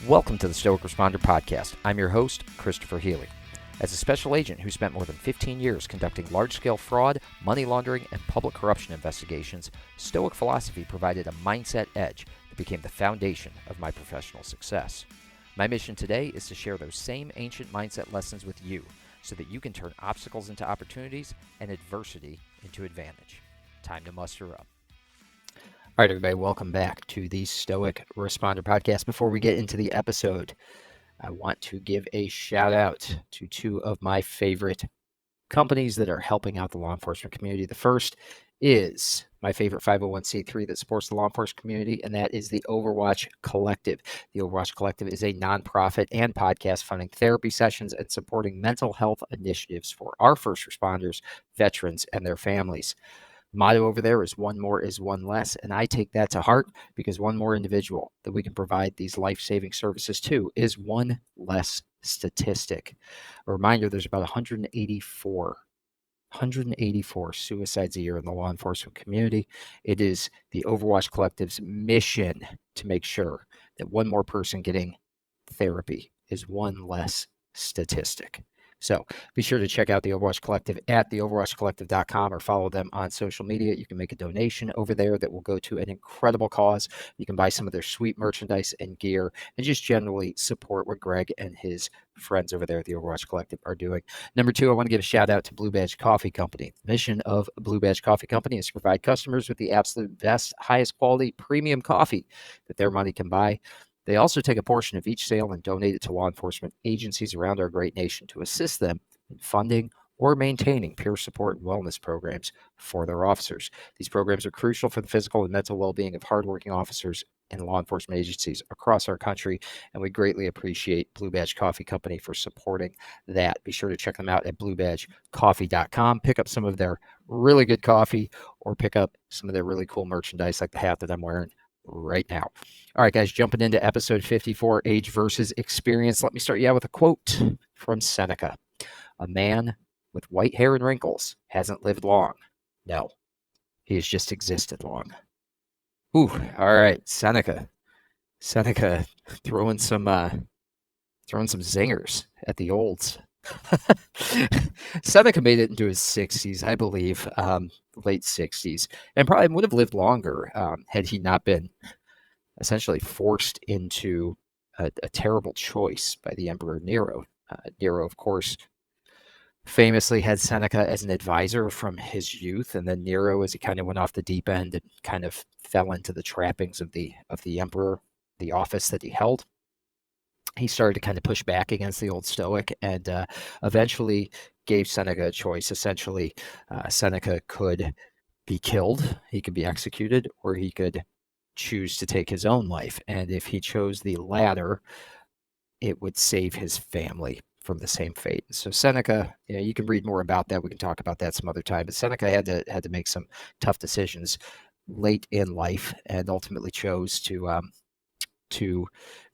Welcome to the Stoic Responder Podcast. I'm your host, Christopher Healy. As a special agent who spent more than 15 years conducting large-scale fraud, money laundering, and public corruption investigations, Stoic philosophy provided a mindset edge that became the foundation of my professional success. My mission today is to share those same ancient mindset lessons with you so that you can turn obstacles into opportunities and adversity into advantage. Time to muster up. All right, everybody, welcome back to the Stoic Responder Podcast. Before we get into the episode, I want to give a shout out to two of my favorite companies that are helping out the law enforcement community. The first is my favorite 501c3 that supports the law enforcement community, and that is the Overwatch Collective. The Overwatch Collective is a nonprofit and podcast funding therapy sessions and supporting mental health initiatives for our first responders, veterans, and their families. Motto over there is one more is one less, and I take that to heart because one more individual that we can provide these life-saving services to is one less statistic. A reminder, there's about 184 suicides a year in the law enforcement community. It is the Overwatch Collective's mission to make sure that one more person getting therapy is one less statistic. So be sure to check out the Overwatch Collective at theoverwatchcollective.com or follow them on social media. You can make a donation over there that will go to an incredible cause. You can buy some of their sweet merchandise and gear and just generally support what Greg and his friends over there at the Overwatch Collective are doing. Number two, I want to give a shout out to Blue Badge Coffee Company. The mission of Blue Badge Coffee Company is to provide customers with the absolute best, highest quality premium coffee that their money can buy. They also take a portion of each sale and donate it to law enforcement agencies around our great nation to assist them in funding or maintaining peer support and wellness programs for their officers. These programs are crucial for the physical and mental well-being of hardworking officers and law enforcement agencies across our country, and we greatly appreciate Blue Badge Coffee Company for supporting that. Be sure to check them out at bluebadgecoffee.com. Pick up some of their really good coffee or pick up some of their really cool merchandise like the hat that I'm wearing right now. All right, guys, jumping into episode 54, Age versus Experience. Let me start you out with a quote from Seneca. A man with white hair and wrinkles hasn't lived long. No, he has just existed long. Ooh, all right, Seneca throwing some zingers at the olds. Seneca made it into his 60s, I believe, late 60s, and probably would have lived longer had he not been essentially forced into a terrible choice by the Emperor Nero. Nero, of course, famously had Seneca as an advisor from his youth, and then Nero, as he kind of went off the deep end and kind of fell into the trappings of the emperor, the office that he held, he started to kind of push back against the old Stoic and eventually gave Seneca a choice. Essentially, Seneca could be killed, he could be executed, or he could choose to take his own life. And if he chose the latter, it would save his family from the same fate. So Seneca, you can read more about that. We can talk about that some other time. But Seneca had to make some tough decisions late in life and ultimately chose to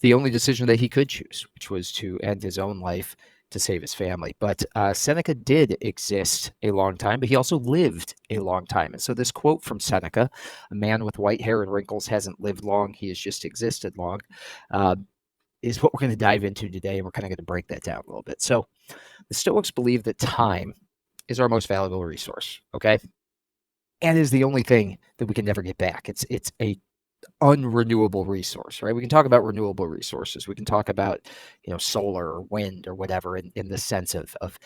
the only decision that he could choose, which was to end his own life to save his family. But Seneca did exist a long time, but he also lived a long time. And so this quote from Seneca, a man with white hair and wrinkles hasn't lived long, he has just existed long, is what we're going to dive into today. And we're kind of going to break that down a little bit. So the Stoics believe that time is our most valuable resource, okay? And is the only thing that we can never get back. It's a unrenewable resource, right? We can talk about renewable resources. We can talk about, solar or wind or whatever in the sense of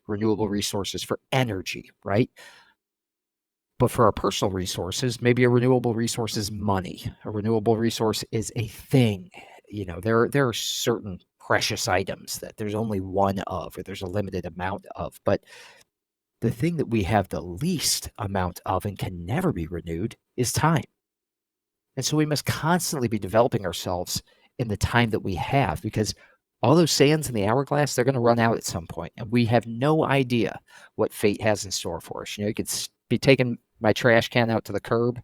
renewable resources for energy, right? But for our personal resources, maybe a renewable resource is money. A renewable resource is a thing. There are certain precious items that there's only one of, or there's a limited amount of. But the thing that we have the least amount of and can never be renewed is time. And so we must constantly be developing ourselves in the time that we have, because all those sands in the hourglass, they're going to run out at some point. And we have no idea what fate has in store for us. You could be taking my trash can out to the curb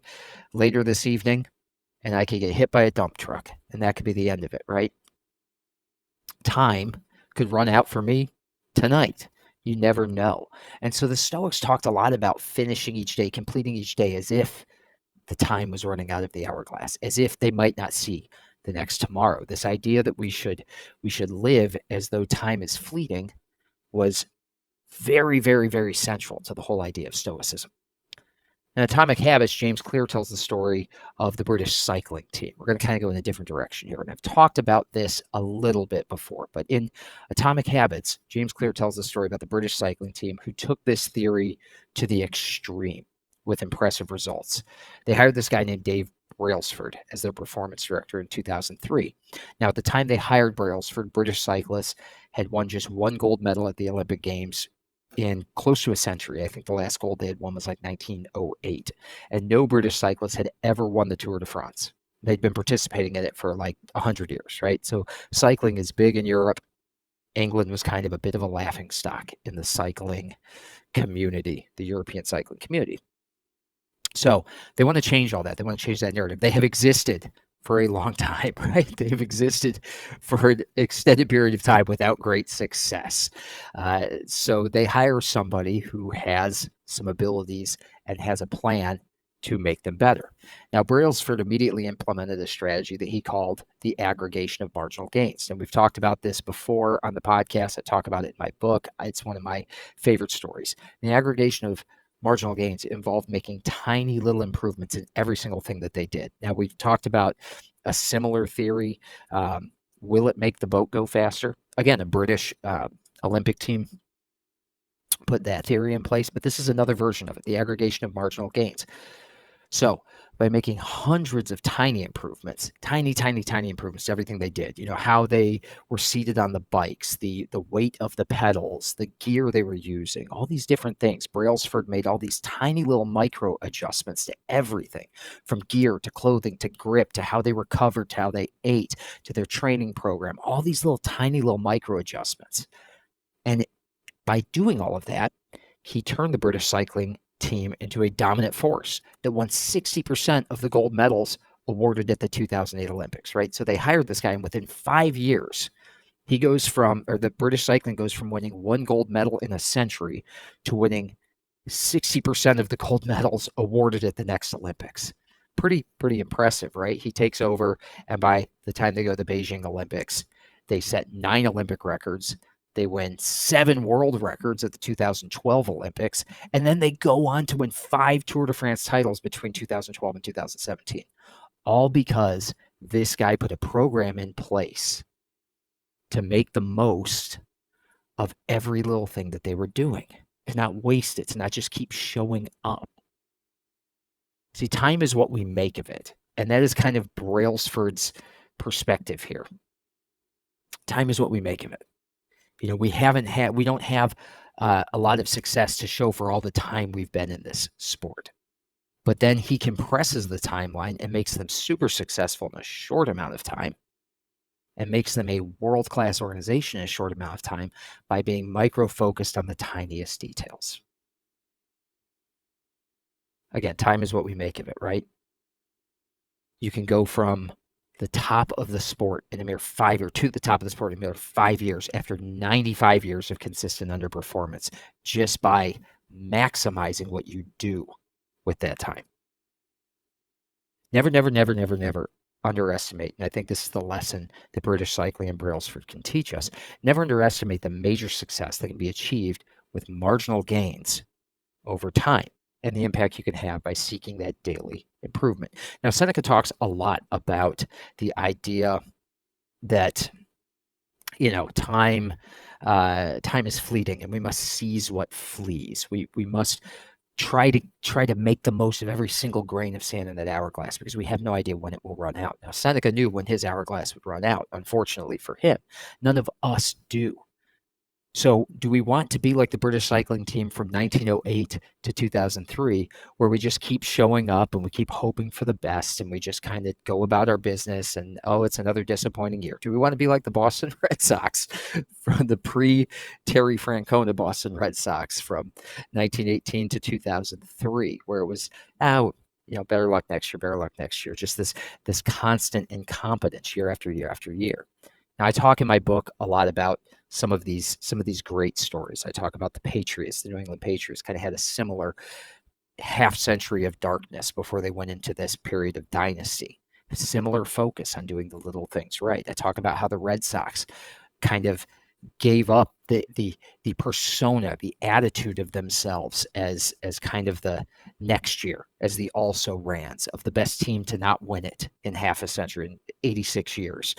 later this evening, and I could get hit by a dump truck, and that could be the end of it, right? Time could run out for me tonight. You never know. And so the Stoics talked a lot about finishing each day, completing each day as if the time was running out of the hourglass, as if they might not see the next tomorrow. This idea that we should live as though time is fleeting was very, very, very central to the whole idea of Stoicism. In Atomic Habits, James Clear tells the story of the British cycling team. We're going to kind of go in a different direction here. And I've talked about this a little bit before, but in Atomic Habits, James Clear tells the story about the British cycling team who took this theory to the extreme with impressive results. They hired this guy named Dave Brailsford as their performance director in 2003. Now, at the time they hired Brailsford, British cyclists had won just one gold medal at the Olympic Games in close to a century. I think the last gold they had won was like 1908. And no British cyclist had ever won the Tour de France. They'd been participating in it for like 100 years, right? So cycling is big in Europe. England was kind of a bit of a laughing stock in the cycling community, the European cycling community. So they want to change all that. They want to change that narrative. They have existed for a long time, right? They've existed for an extended period of time without great success. So they hire somebody who has some abilities and has a plan to make them better. Now, Brailsford immediately implemented a strategy that he called the aggregation of marginal gains. And we've talked about this before on the podcast. I talk about it in my book. It's one of my favorite stories. The aggregation of marginal gains involved making tiny little improvements in every single thing that they did. Now, we've talked about a similar theory. Will it make the boat go faster? Again, a British Olympic team put that theory in place, but this is another version of it, the aggregation of marginal gains. So by making hundreds of tiny improvements, tiny improvements to everything they did, how they were seated on the bikes, the weight of the pedals, the gear they were using, all these different things. Brailsford made all these tiny little micro adjustments to everything, from gear to clothing to grip to how they recovered to how they ate to their training program, all these tiny little micro adjustments. And by doing all of that, he turned the British cycling team into a dominant force that won 60% of the gold medals awarded at the 2008 Olympics, right? So they hired this guy, and within 5 years, the British cycling goes from winning one gold medal in a century to winning 60% of the gold medals awarded at the next Olympics. Pretty impressive, right? He takes over, and by the time they go to the Beijing Olympics, they set 9 Olympic records. They win 7 world records at the 2012 Olympics, and then they go on to win 5 Tour de France titles between 2012 and 2017, all because this guy put a program in place to make the most of every little thing that they were doing, to not waste it, to not just keep showing up. See, time is what we make of it, and that is kind of Brailsford's perspective here. Time is what we make of it. We don't have a lot of success to show for all the time we've been in this sport. But then he compresses the timeline and makes them super successful in a short amount of time, and makes them a world-class organization in a short amount of time by being micro-focused on the tiniest details. Again, time is what we make of it, right? You can go from the top of the sport in a mere 5 years to the top of the sport in a mere 5 years after 95 years of consistent underperformance, just by maximizing what you do with that time. Never underestimate, and I think this is the lesson that British cycling and Brailsford can teach us, never underestimate the major success that can be achieved with marginal gains over time, and the impact you can have by seeking that daily improvement. Now, Seneca talks a lot about the idea that, time is fleeting, and we must seize what flees. We must try to make the most of every single grain of sand in that hourglass, because we have no idea when it will run out. Now, Seneca knew when his hourglass would run out. Unfortunately for him, none of us do. So do we want to be like the British cycling team from 1908 to 2003, where we just keep showing up and we keep hoping for the best and we just kind of go about our business and, it's another disappointing year? Do we want to be like the Boston Red Sox from the pre-Terry Francona Boston Red Sox from 1918 to 2003, where it was, better luck next year, just this constant incompetence year after year after year? Now, I talk in my book a lot about some of these great stories. I talk about the Patriots. The New England Patriots kind of had a similar half century of darkness before they went into this period of dynasty. similar focus on doing the little things right. I talk about how the Red Sox kind of gave up the persona, the attitude of themselves as kind of the next year, as the also-rans of the best team to not win it in half a century, in 86 years.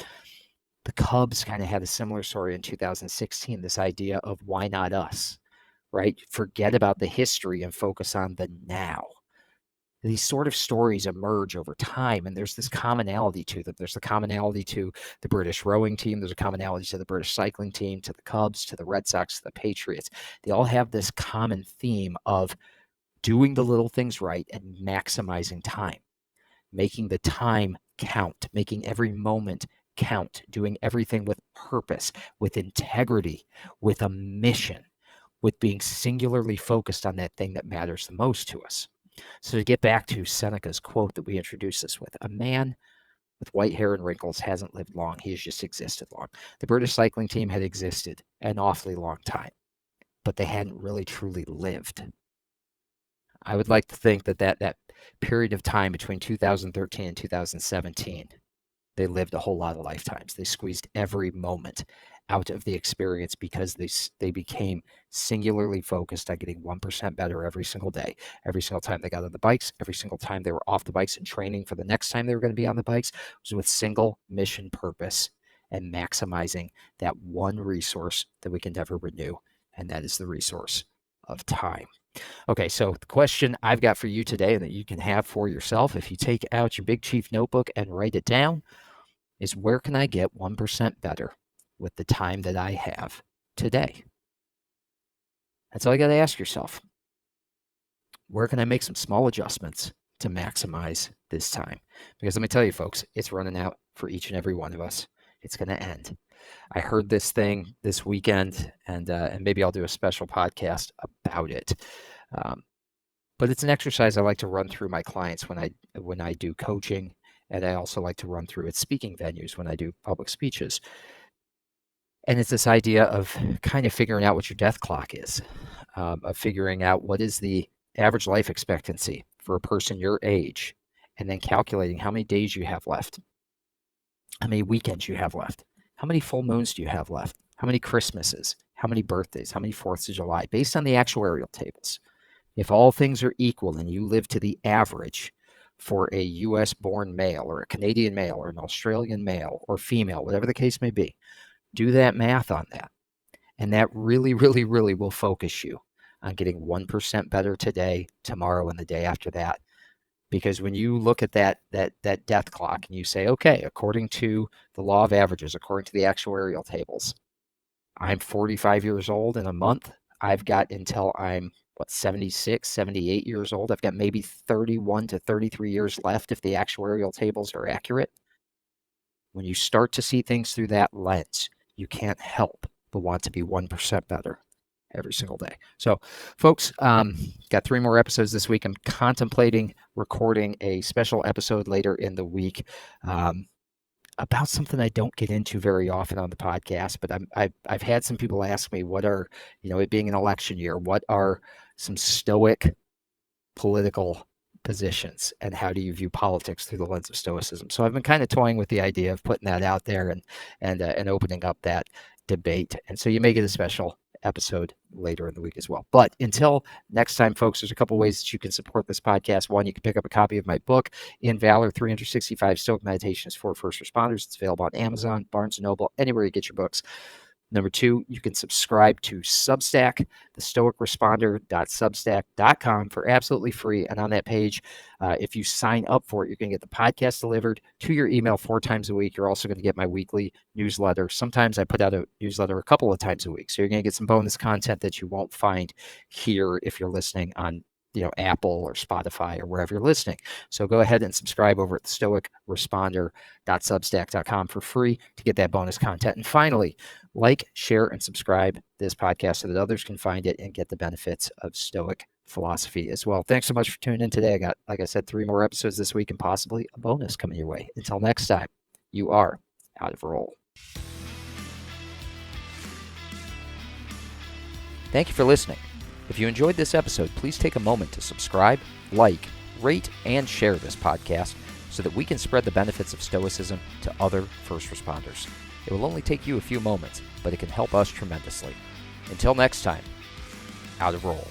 The Cubs kind of had a similar story in 2016, this idea of why not us, right? Forget about the history and focus on the now. These sort of stories emerge over time, and there's this commonality to them. There's the commonality to the British rowing team. There's a commonality to the British cycling team, to the Cubs, to the Red Sox, to the Patriots. They all have this common theme of doing the little things right and maximizing time, making the time count, making every moment count, doing everything with purpose, with integrity, with a mission, with being singularly focused on that thing that matters the most to us. So to get back to Seneca's quote that we introduced this with, a man with white hair and wrinkles hasn't lived long. He has just existed long. The British cycling team had existed an awfully long time, but they hadn't really truly lived. I would like to think that period of time between 2013 and 2017, they lived a whole lot of lifetimes. They squeezed every moment out of the experience because they became singularly focused on getting 1% better every single day. Every single time they got on the bikes, every single time they were off the bikes and training for the next time they were going to be on the bikes, was with single mission purpose and maximizing that one resource that we can never renew, and that is the resource of time. Okay, so the question I've got for you today, and that you can have for yourself if you take out your Big Chief notebook and write it down, is where can I get 1% better with the time that I have today? That's all you got to ask yourself. Where can I make some small adjustments to maximize this time? Because let me tell you, folks, it's running out for each and every one of us. It's going to end. I heard this thing this weekend, and maybe I'll do a special podcast about it. But it's an exercise I like to run through my clients when I do coaching, and I also like to run through at speaking venues when I do public speeches. And it's this idea of kind of figuring out what your death clock is, of figuring out what is the average life expectancy for a person your age, and then calculating how many days you have left, how many weekends you have left, how many full moons do you have left, how many Christmases, how many birthdays, how many 4th of July, based on the actuarial tables. If all things are equal and you live to the average for a US-born male or a Canadian male or an Australian male or female, whatever the case may be, do that math on that. And that really, really, really will focus you on getting 1% better today, tomorrow, and the day after that. Because when you look at that death clock and you say, okay, according to the law of averages, according to the actuarial tables, I'm 45 years old in a month. I've got until I'm 76, 78 years old. I've got maybe 31 to 33 years left if the actuarial tables are accurate. When you start to see things through that lens, you can't help but want to be 1% better every single day. So, folks, got 3 more episodes this week. I'm contemplating recording a special episode later in the week about something I don't get into very often on the podcast, but I've had some people ask me, what are, it being an election year, what are some Stoic political positions, and how do you view politics through the lens of Stoicism? So I've been kind of toying with the idea of putting that out there and opening up that debate. And so you may get a special episode later in the week as well. But until next time, folks, there's a couple ways that you can support this podcast. One, you can pick up a copy of my book, In Valor, 365 Stoic Meditations for First Responders. It's available on Amazon, Barnes & Noble, anywhere you get your books. Number 2, you can subscribe to Substack, thestoicresponder.substack.com for absolutely free. And on that page, if you sign up for it, you're going to get the podcast delivered to your email 4 times a week. You're also going to get my weekly newsletter. Sometimes I put out a newsletter a couple of times a week. So you're going to get some bonus content that you won't find here if you're listening on Apple or Spotify or wherever you're listening. So go ahead and subscribe over at thestoicresponder.substack.com for free to get that bonus content. And finally, like, share, and subscribe this podcast so that others can find it and get the benefits of Stoic philosophy as well. Thanks so much for tuning in today. I got, like I said, 3 more episodes this week and possibly a bonus coming your way. Until next time, you are out of roll. Thank you for listening. If you enjoyed this episode, please take a moment to subscribe, like, rate, and share this podcast so that we can spread the benefits of Stoicism to other first responders. It will only take you a few moments, but it can help us tremendously. Until next time, out of roll.